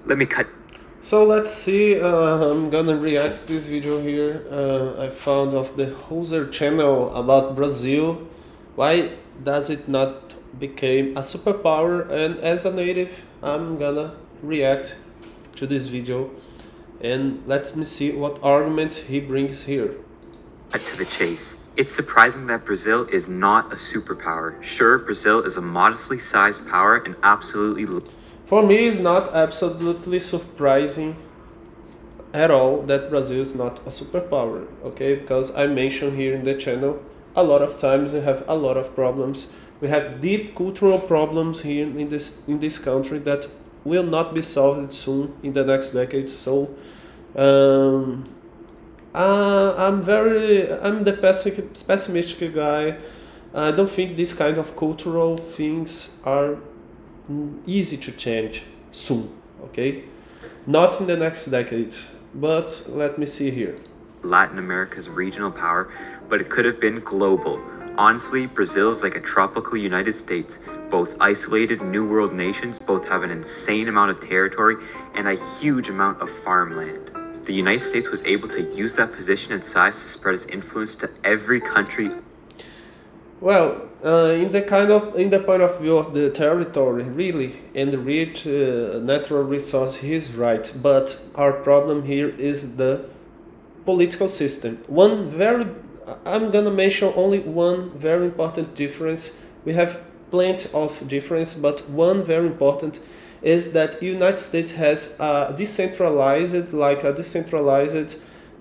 Let me cut. So let's see, I'm gonna react to this video here. I found of the user channel about Brazil. Why does it not become a superpower? And as a native, I'm gonna react to this video. And let me see what argument he brings here. Cut to the chase. It's surprising that Brazil is not a superpower. Sure, Brazil is a modestly sized power and absolutely. For me, it's not absolutely surprising at all that Brazil is not a superpower, okay? Because I mentioned here in the channel a lot of times we have a lot of problems. We have deep cultural problems here in this country that will not be solved soon in the next decade. So I'm the pessimistic guy. I don't think these kind of cultural things are easy to change soon, okay? Not in the next decade, but let me see here. Latin America's regional power, but it could have been global. Honestly, Brazil is like a tropical United States. Both isolated New World nations, both have an insane amount of territory and a huge amount of farmland. The United States was able to use that position and size to spread its influence to every country. Well, in the point of view of the territory, really, and the rich natural resource, he's right. But our problem here is the political system. I'm gonna mention only one very important difference. We have plenty of difference, but one very important is that United States has a decentralized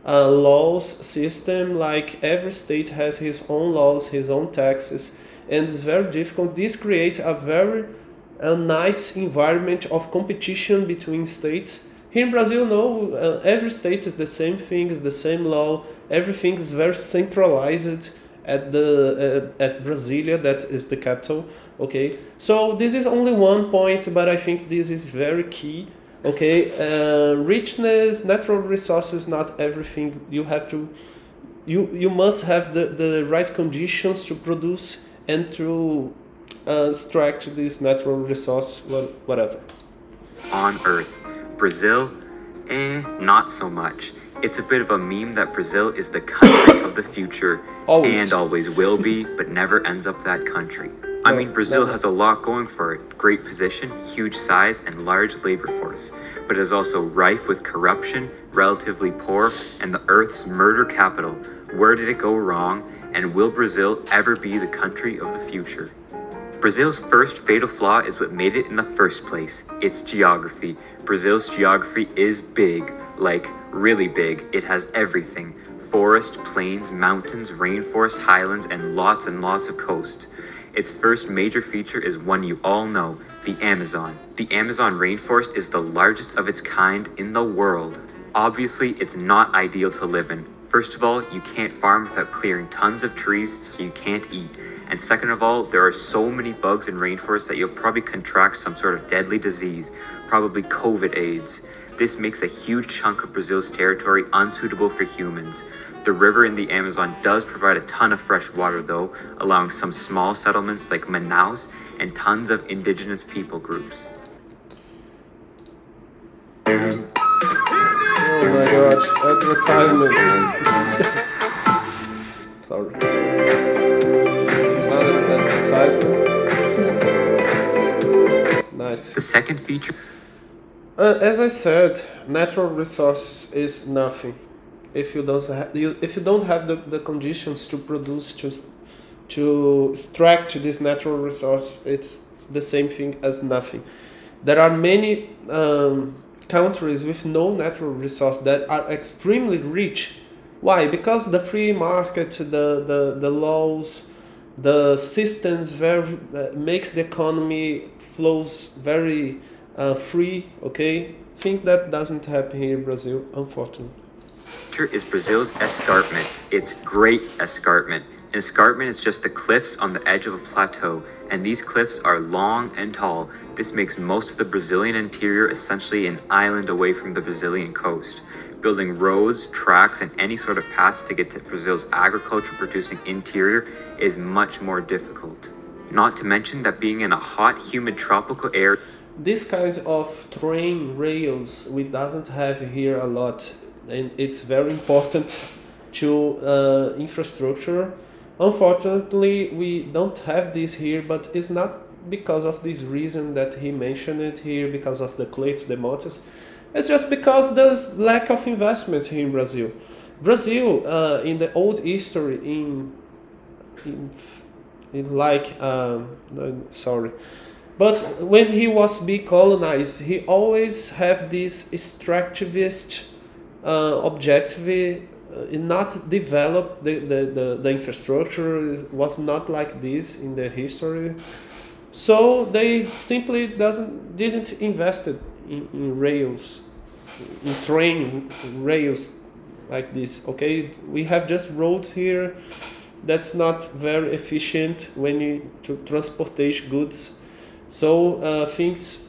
laws system. Like every state has his own laws, his own taxes, and it's very difficult. This creates a nice environment of competition between states. Here in Brazil, no, every state is the same thing, is the same law. Everything is very centralized at Brasilia, that is the capital. Okay, so this is only one point, but I think this is very key. Okay, richness, natural resources, not everything. You must have the right conditions to produce and to extract this natural resource, whatever. On Earth. Brazil, not so much. It's a bit of a meme that Brazil is the country of the future and always will be, but never ends up that country. I mean, Brazil has a lot going for it. Great position, huge size, and large labor force. But it is also rife with corruption, relatively poor, and the Earth's murder capital. Where did it go wrong? And will Brazil ever be the country of the future? Brazil's first fatal flaw is what made it in the first place. Its geography. Brazil's geography is big, like really big. It has everything. Forest, plains, mountains, rainforest, highlands, and lots of coast. Its first major feature is one you all know, the Amazon. The Amazon rainforest is the largest of its kind in the world. Obviously, it's not ideal to live in. First of all, you can't farm without clearing tons of trees, so you can't eat. And second of all, there are so many bugs in rainforests that you'll probably contract some sort of deadly disease, probably COVID AIDS. This makes a huge chunk of Brazil's territory unsuitable for humans. The river in the Amazon does provide a ton of fresh water though, allowing some small settlements like Manaus and tons of indigenous people groups. Oh my god, advertisement. Sorry. Another advertisement. Nice. The second feature. As I said, natural resources is nothing. If you don't have the conditions to produce, to extract this natural resource, it's the same thing as nothing. There are many countries with no natural resource that are extremely rich. Why? Because the free market, the laws, the systems makes the economy flows very free. Okay, I think that doesn't happen here in Brazil, unfortunately. Is Brazil's escarpment. It's great escarpment. An escarpment is just the cliffs on the edge of a plateau, and these cliffs are long and tall. This makes most of the Brazilian interior essentially an island away from the Brazilian coast. Building roads, tracks, and any sort of paths to get to Brazil's agriculture-producing interior is much more difficult. Not to mention that being in a hot, humid tropical area. This kind of train rails we doesn't have here a lot, and it's very important to infrastructure. Unfortunately, we don't have this here, but it's not because of this reason that he mentioned it here, because of the cliffs, the mountains. It's just because there's lack of investment here in Brazil. Brazil, in the old history, in, in like, sorry, but when he was being colonized, he always have this extractivist objective, not develop the infrastructure. Was not like this in the history, so they simply didn't invest it in rails, in train rails like this. Okay, we have just roads here. That's not very efficient when you to transportation goods. So things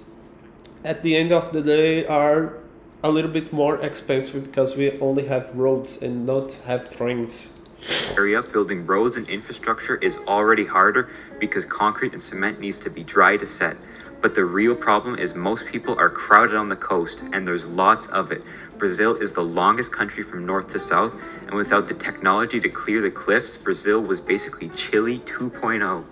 at the end of the day are a little bit more expensive because we only have roads and not have trains. Area building roads and infrastructure is already harder because concrete and cement needs to be dry to set. But the real problem is most people are crowded on the coast, and there's lots of it. Brazil is the longest country from north to south, and without the technology to clear the cliffs, Brazil was basically Chile 2.0.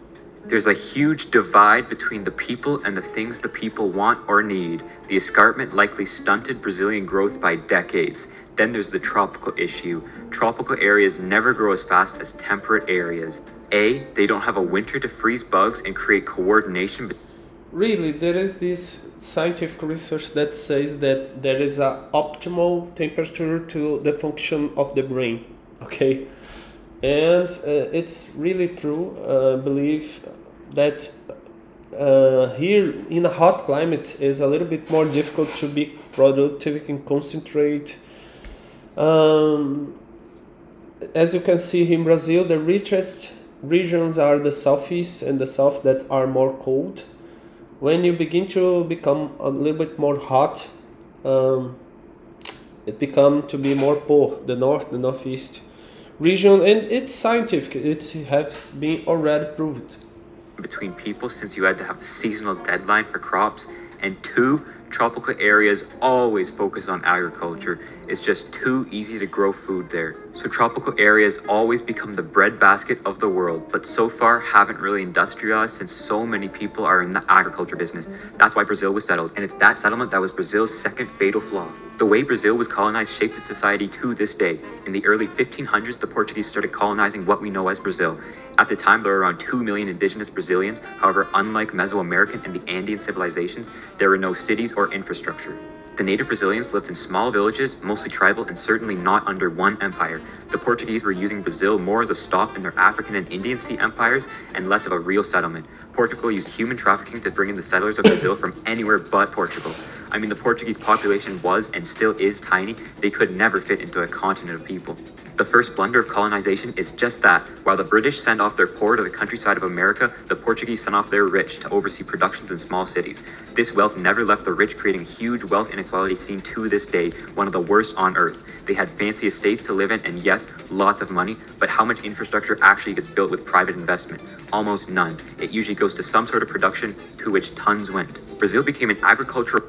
There's a huge divide between the people and the things the people want or need. The escarpment likely stunted Brazilian growth by decades. Then there's the tropical issue. Tropical areas never grow as fast as temperate areas. A, they don't have a winter to freeze bugs and create coordination. Really, there is this scientific research that says that there is an optimal temperature to the function of the brain, okay? And it's really true. I believe that here in a hot climate is a little bit more difficult to be productive and concentrate. As you can see in Brazil, the richest regions are the southeast and the south that are more cold. When you begin to become a little bit more hot, it becomes to be more poor, the north, the northeast region, and it's scientific. It has been already proved. Between people, since you had to have a seasonal deadline for crops, and two, tropical areas always focus on agriculture. It's just too easy to grow food there. So tropical areas always become the breadbasket of the world, but so far haven't really industrialized since so many people are in the agriculture business. That's why Brazil was settled, and it's that settlement that was Brazil's second fatal flaw. The way Brazil was colonized shaped its society to this day. In the early 1500s, the Portuguese started colonizing what we know as Brazil. At the time, there were around 2 million indigenous Brazilians. However, unlike Mesoamerican and the Andean civilizations, there were no cities or infrastructure. The native Brazilians lived in small villages, mostly tribal, and certainly not under one empire. The Portuguese were using Brazil more as a stop in their African and Indian Sea empires and less of a real settlement. Portugal used human trafficking to bring in the settlers of Brazil from anywhere but Portugal. I mean, the Portuguese population was and still is tiny. They could never fit into a continent of people. The first blunder of colonization is just that. While the British sent off their poor to the countryside of America, the Portuguese sent off their rich to oversee productions in small cities. This wealth never left the rich, creating a huge wealth inequality seen to this day, one of the worst on earth. They had fancy estates to live in and yes, lots of money, but how much infrastructure actually gets built with private investment? Almost none. It usually goes to some sort of production to which tons went. Brazil became an agricultural...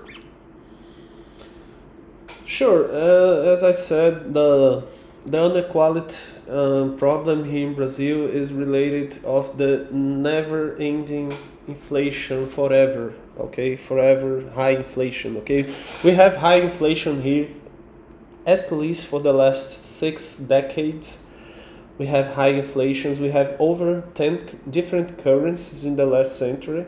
Sure, as I said, the inequality problem here in Brazil is related of the never-ending inflation forever. Okay, forever high inflation. Okay, we have high inflation here at least for the last 6 decades. We have high inflations. We have over 10 different currencies in the last century.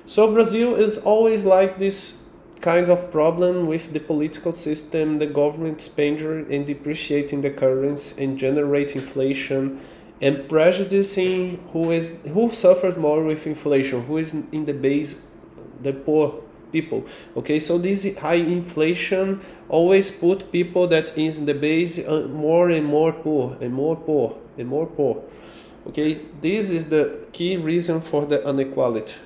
So Brazil is always like this kind of problem with the political system, the government spending and depreciating the currency and generate inflation and prejudicing who suffers more with inflation, who is in the base, the poor people. Okay, so this high inflation always put people that is in the base more and more poor and more poor and more poor. Okay, this is the key reason for the inequality.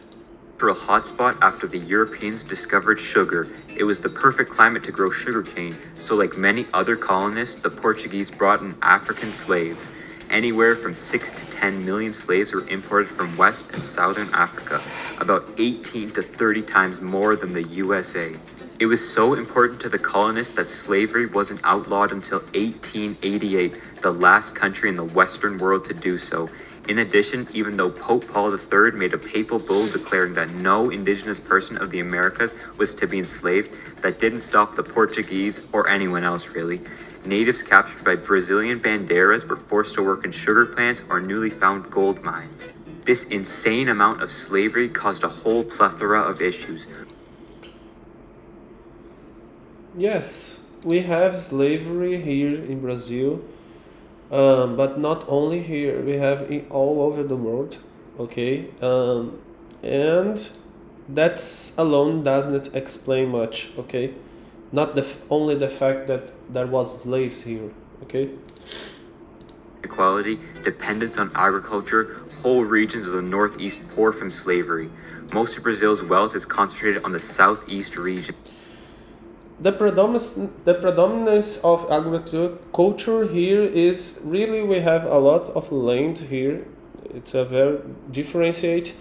A hotspot after the Europeans discovered sugar. It was the perfect climate to grow sugarcane, so like many other colonists, the Portuguese brought in African slaves. Anywhere from 6 to 10 million slaves were imported from West and Southern Africa, about 18 to 30 times more than the USA. It was so important to the colonists that slavery wasn't outlawed until 1888, the last country in the Western world to do so. In addition, even though Pope Paul III made a papal bull declaring that no indigenous person of the Americas was to be enslaved, that didn't stop the Portuguese, or anyone else really. Natives captured by Brazilian banderas were forced to work in sugar plants or newly found gold mines. This insane amount of slavery caused a whole plethora of issues. Yes, we have slavery here in Brazil. But not only here, we have it all over the world, okay? And that's alone doesn't explain much, okay? Not only the fact that there was slaves here, okay? Inequality, dependence on agriculture, whole regions of the Northeast poor from slavery. Most of Brazil's wealth is concentrated on the Southeast region. The predominance of agriculture here is really, we have a lot of land here. It's a very differentiate,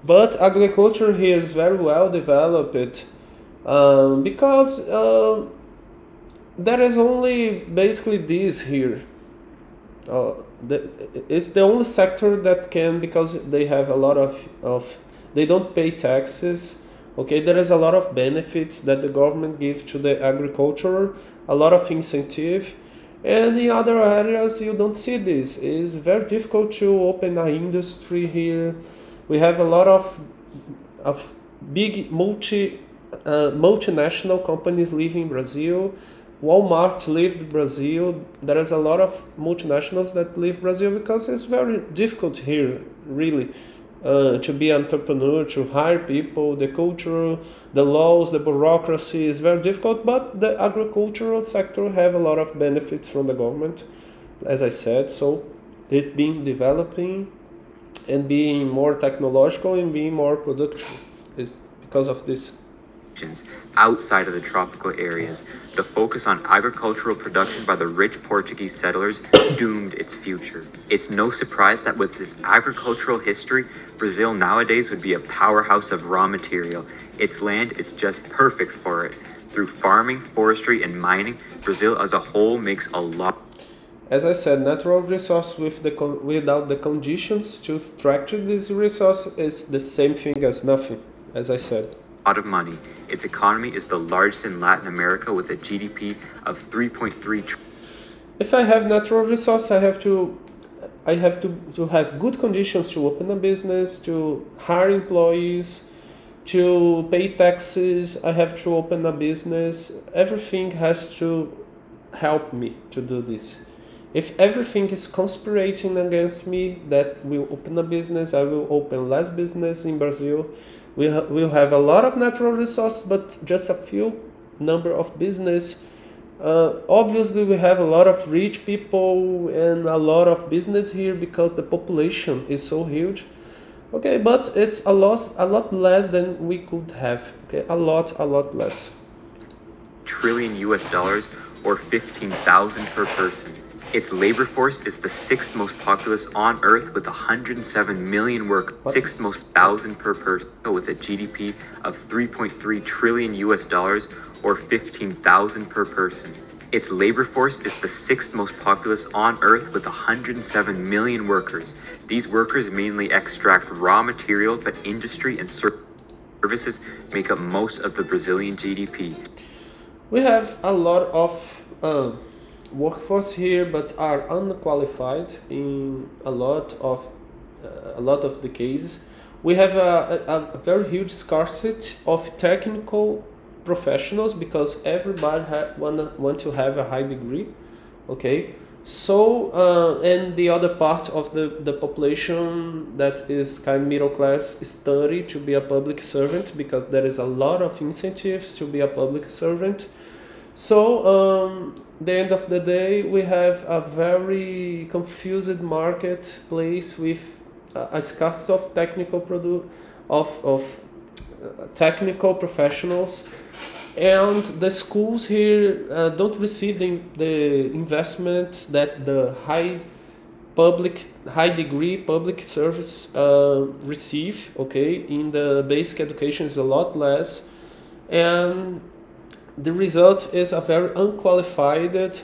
but agriculture here is very well developed because there is only basically this here. It's the only sector that can, because they have a lot of they don't pay taxes. Okay, there is a lot of benefits that the government gives to the agriculture, a lot of incentive, and in other areas you don't see this. It's very difficult to open an industry here. We have a lot of big multinational companies living in Brazil. Walmart lived Brazil. There is a lot of multinationals that leave Brazil because it's very difficult here, really. To be an entrepreneur, to hire people, the culture, the laws, the bureaucracy is very difficult, but the agricultural sector have a lot of benefits from the government, as I said, so it being developing and being more technological and being more productive is because of this. Outside of the tropical areas, the focus on agricultural production by the rich Portuguese settlers doomed its future. It's no surprise that with this agricultural history, Brazil nowadays would be a powerhouse of raw material. Its land is just perfect for it. Through farming, forestry, and mining, Brazil as a whole makes a lot. As I said, natural resource without the conditions to structure this resource is the same thing as nothing, as I said. Lot of money. Its economy is the largest in Latin America with a GDP of 3.3 trillion. If I have natural resource, I have to have good conditions to open a business, to hire employees, to pay taxes. I have to open a business. Everything has to help me to do this. If everything is conspiring against me that will open a business, I will open less business in Brazil. We'll have a lot of natural resources, but just a few number of business. Obviously, we have a lot of rich people and a lot of business here because the population is so huge. Okay, but it's a lot less than we could have. Okay, a lot less. Trillion US dollars or 15,000 per person. Its labor force is the 6th most populous on Earth with 107 million workers, 6th most thousand per person, with a GDP of 3.3 trillion US dollars or 15,000 per person. Its labor force is the 6th most populous on Earth with 107 million workers. These workers mainly extract raw material, but industry and services make up most of the Brazilian GDP. We have a lot of workforce here, but are unqualified in a lot of the cases. We have a very huge scarcity of technical professionals because everybody want to have a high degree. Okay, so and the other part of the population that is kind of middle class study to be a public servant because there is a lot of incentives to be a public servant. So the end of the day, we have a very confused marketplace with a scarcity of technical technical professionals, and the schools here don't receive the investments that the high high degree public service receive, okay, in the basic education is a lot less, and the result is a very unqualified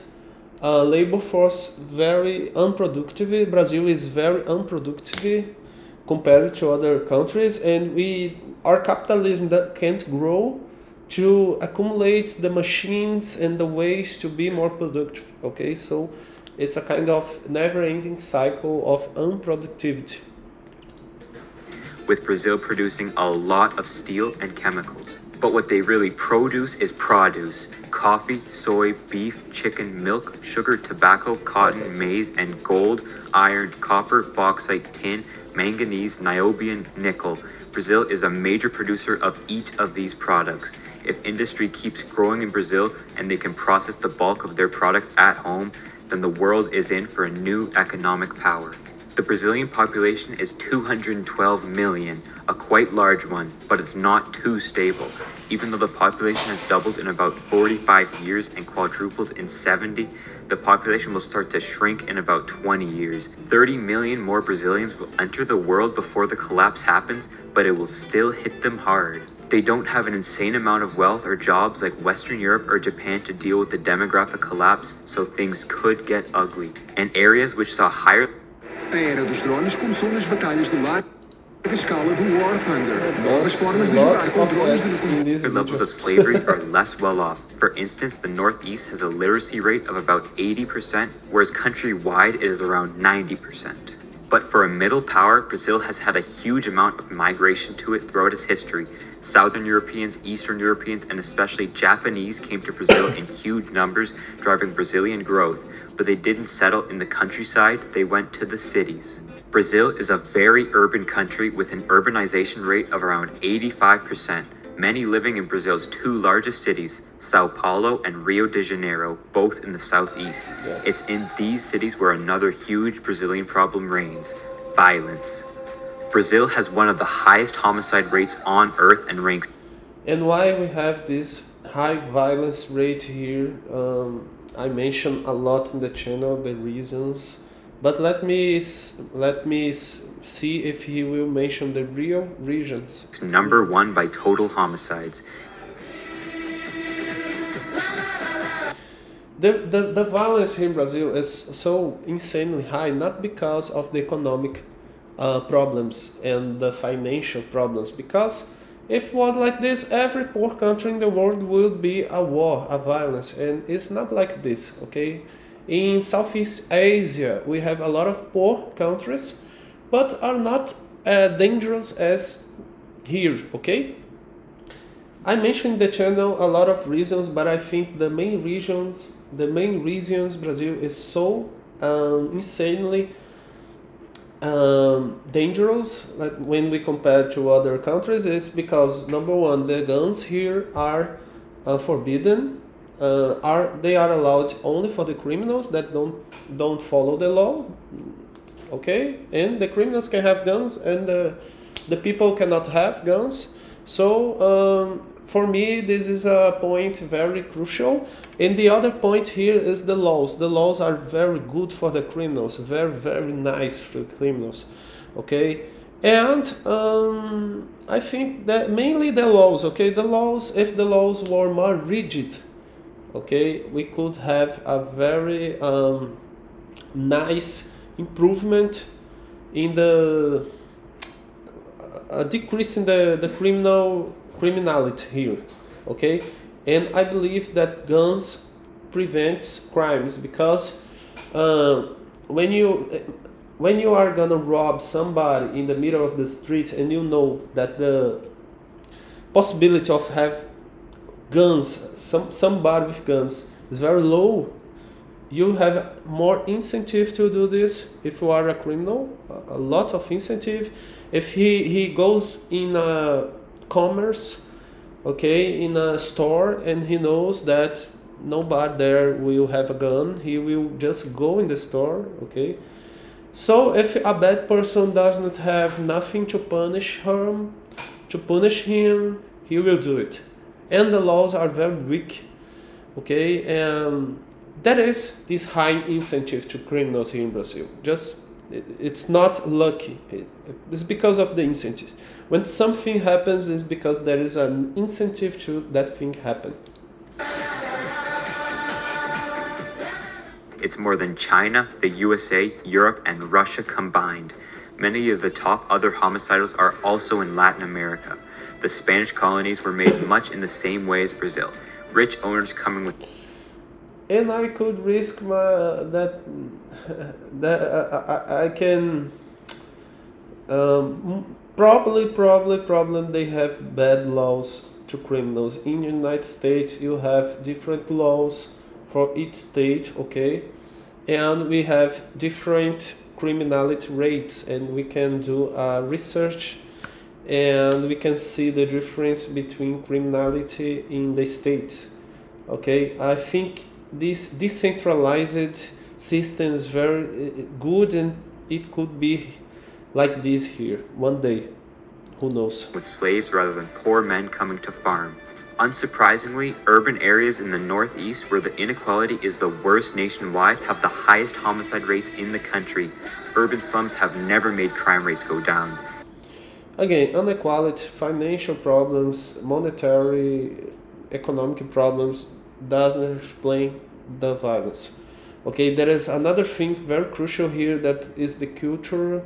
labor force, very unproductive. Brazil is very unproductive compared to other countries, and our capitalism that can't grow to accumulate the machines and the ways to be more productive. Okay, so it's a kind of never-ending cycle of unproductivity. With Brazil producing a lot of steel and chemicals. But what they really produce is produce. Coffee, soy, beef, chicken, milk, sugar, tobacco, cotton, maize, and gold, iron, copper, bauxite, tin, manganese, niobium, nickel. Brazil is a major producer of each of these products. If industry keeps growing in Brazil and they can process the bulk of their products at home, then the world is in for a new economic power. The Brazilian population is 212 million, a quite large one, but it's not too stable. Even though the population has doubled in about 45 years and quadrupled in 70, the population will start to shrink in about 20 years. 30 million more Brazilians will enter the world before the collapse happens, but it will still hit them hard. They don't have an insane amount of wealth or jobs like Western Europe or Japan to deal with the demographic collapse, so things could get ugly. And areas which saw higher A era dos drones começou nas batalhas de larga escala do War Thunder. Novas formas de jogar com drones de reconhecimento. levels of slavery are less well off. For instance, the Northeast has a literacy rate of about 80%, whereas countrywide it is around 90%. But for a middle power, Brazil has had a huge amount of migration to it throughout its history. Southern Europeans, Eastern Europeans, and especially Japanese came to Brazil in huge numbers, driving Brazilian growth. But they didn't settle in the countryside, they went to the cities. Brazil is a very urban country with an urbanization rate of around 85%, many living in Brazil's two largest cities, Sao Paulo and Rio de Janeiro, both in the southeast. Yes. It's in these cities where another huge Brazilian problem reigns: violence. Brazil has one of the highest homicide rates on earth and ranks. And why we have this high violence rate here? I mentioned a lot in the channel the reasons, but let me see if he will mention the real reasons. Number one by total homicides. The violence here in Brazil is so insanely high, not because of the economic problems and the financial problems, because if it was like this, every poor country in the world would be a war, a violence, and it's not like this, okay? In Southeast Asia, we have a lot of poor countries, but are not dangerous as here, okay? I mentioned in the channel a lot of reasons, but I think the main reasons Brazil is so insanely dangerous, like when we compare to other countries, is because number one, the guns here are forbidden. They are allowed only for the criminals that don't follow the law, okay? And the criminals can have guns, and the people cannot have guns. So for me, this is a point very crucial. And the other point here is the laws. The laws are very good for the criminals, very, very nice for the criminals, okay? And I think that mainly the laws, okay? The laws, if the laws were more rigid, okay, we could have a very nice improvement in the decrease in the criminality here, okay? And I believe that guns prevents crimes, because when you are gonna rob somebody in the middle of the street and you know that the possibility of have guns, somebody with guns is very low, you have more incentive to do this. If you are a criminal, a lot of incentive. If he goes in a commerce, okay, in a store, and he knows that nobody there will have a gun, he will just go in the store, okay? So if a bad person does not have nothing to punish him, he will do it. And the laws are very weak, okay? And There is this high incentive to criminals here in Brazil. It's not lucky. It's because of the incentives. When something happens, it's because there is an incentive to that thing happen. It's more than China, the USA, Europe, and Russia combined. Many of the top other homicidals are also in Latin America. The Spanish colonies were made much in the same way as Brazil. Rich owners coming with... And I could risk that I can probably they have bad laws to criminals. In the United States you have different laws for each state, okay, and we have different criminality rates, and we can do research and we can see the difference between criminality in the states. Okay, I think this decentralized system is very good, and it could be like this here one day. Who knows? With slaves rather than poor men coming to farm. Unsurprisingly, urban areas in the Northeast, where the inequality is the worst nationwide, have the highest homicide rates in the country. Urban slums have never made crime rates go down. Again, inequality, financial problems, monetary, economic problems doesn't explain the violence. Okay, there is another thing very crucial here, that is the culture.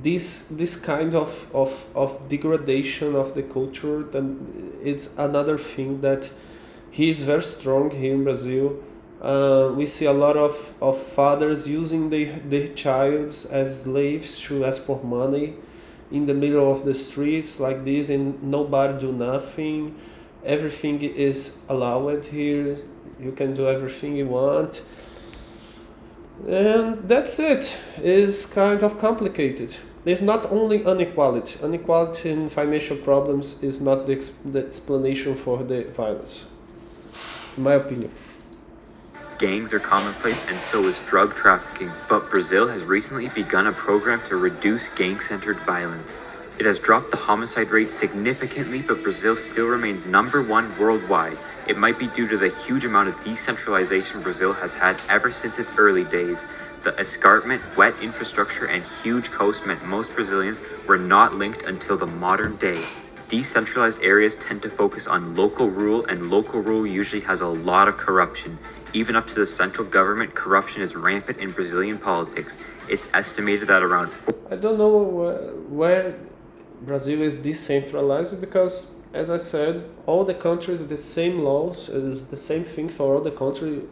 This kind of degradation of the culture, then it's another thing that he is very strong here in Brazil. We see a lot of fathers using their childs as slaves to ask for money in the middle of the streets like this, and nobody do nothing. Everything is allowed here. You can do everything you want. And that's it. It's kind of complicated. It's not only inequality. Inequality and financial problems is not the explanation for the violence, in my opinion. Gangs are commonplace, and so is drug trafficking, but Brazil has recently begun a program to reduce gang-centered violence. It has dropped the homicide rate significantly, but Brazil still remains #1 worldwide. It might be due to the huge amount of decentralization Brazil has had ever since its early days. The escarpment, wet infrastructure, and huge coast meant most Brazilians were not linked until the modern day. Decentralized areas tend to focus on local rule, and local rule usually has a lot of corruption. Even up to the central government, corruption is rampant in Brazilian politics. It's estimated that around... I don't know where Brazil is decentralized, because, as I said, all the countries the same laws, is the same thing for all the country.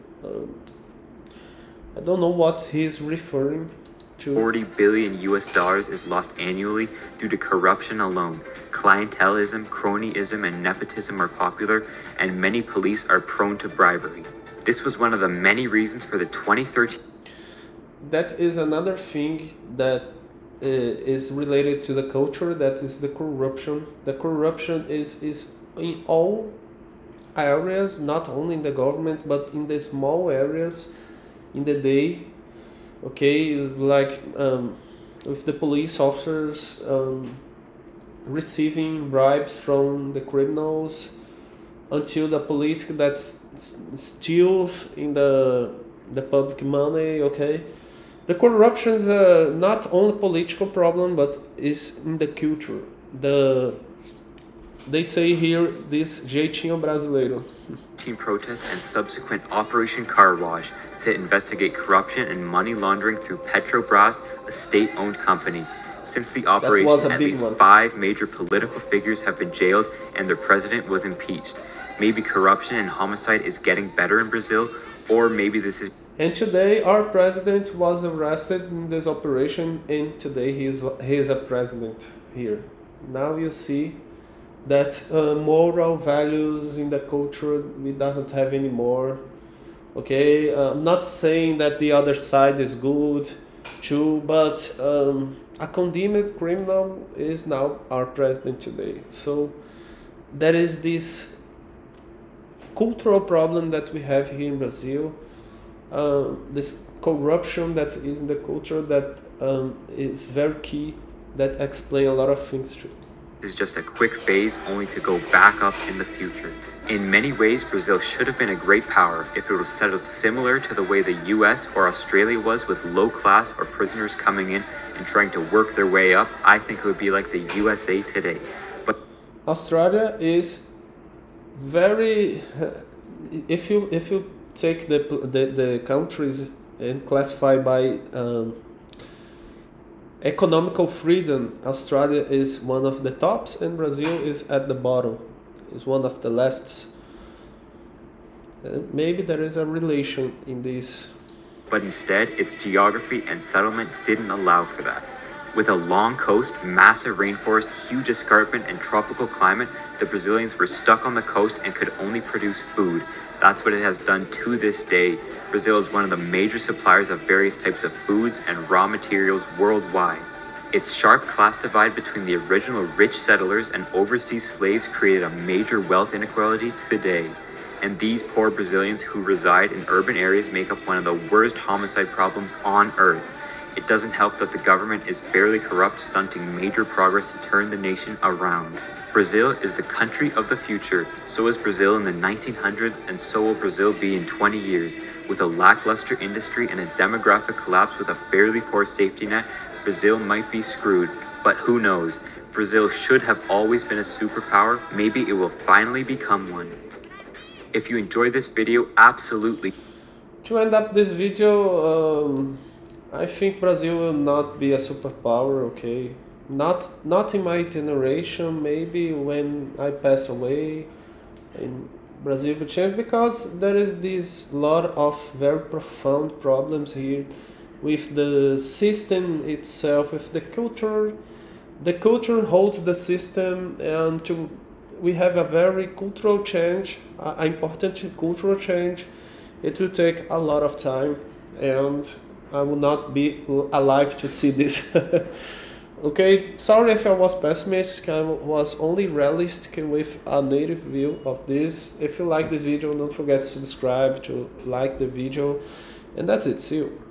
I don't know what he's referring to. $40 billion is lost annually due to corruption alone. Clientelism, cronyism, and nepotism are popular, and many police are prone to bribery. This was one of the many reasons for the 2013... That is another thing that is related to the culture, that is the corruption. The corruption is in all areas, not only in the government, but in the small areas in the day. Okay, like with the police officers receiving bribes from the criminals, until the politics that steals in the public money. Okay, the corruption is not only political problem, but is in the culture. They say here, this jeitinho brasileiro. Team protest and subsequent Operation Car Wash to investigate corruption and money laundering through Petrobras, a state-owned company. Since the operation, at least 5 major political figures have been jailed and their president was impeached. Maybe corruption and homicide is getting better in Brazil, or maybe this is... And today our president was arrested in this operation, and today he is a president here. Now you see that moral values in the culture we doesn't have anymore. Okay, I'm not saying that the other side is good too, but a condemned criminal is now our president today. So there is this cultural problem that we have here in Brazil, this corruption that is in the culture that is very key, that explain a lot of things too. is just a quick phase only to go back up in the future. In many ways, Brazil should have been a great power if it was settled similar to the way the US or Australia was, with low class or prisoners coming in and trying to work their way up. I think it would be like the USA today. But Australia is very, if you take the countries and classify by economical freedom, Australia is one of the tops and Brazil is at the bottom. It's one of the last. Maybe there is a relation in this. But instead, its geography and settlement didn't allow for that. With a long coast, massive rainforest, huge escarpment, and tropical climate, the Brazilians were stuck on the coast and could only produce food. That's what it has done to this day. Brazil is one of the major suppliers of various types of foods and raw materials worldwide. Its sharp class divide between the original rich settlers and overseas slaves created a major wealth inequality today. And these poor Brazilians who reside in urban areas make up one of the worst homicide problems on earth. It doesn't help that the government is fairly corrupt, stunting major progress to turn the nation around. Brazil is the country of the future. So is Brazil in the 1900s, and so will Brazil be in 20 years. With a lackluster industry and a demographic collapse with a fairly poor safety net, Brazil might be screwed, but who knows? Brazil should have always been a superpower. Maybe it will finally become one. If you enjoyed this video, absolutely. To end up this video, I think Brazil will not be a superpower, okay? Not in my generation, maybe when I pass away, in Brazil will change, because there is this lot of very profound problems here with the system itself, with the culture. The culture holds the system, and we have a very cultural change, an important cultural change. It will take a lot of time, and I will not be alive to see this. Okay, sorry if I was pessimistic. I was only realistic with a native view of this. If you like this video, don't forget to subscribe, to like the video, and that's it. See you.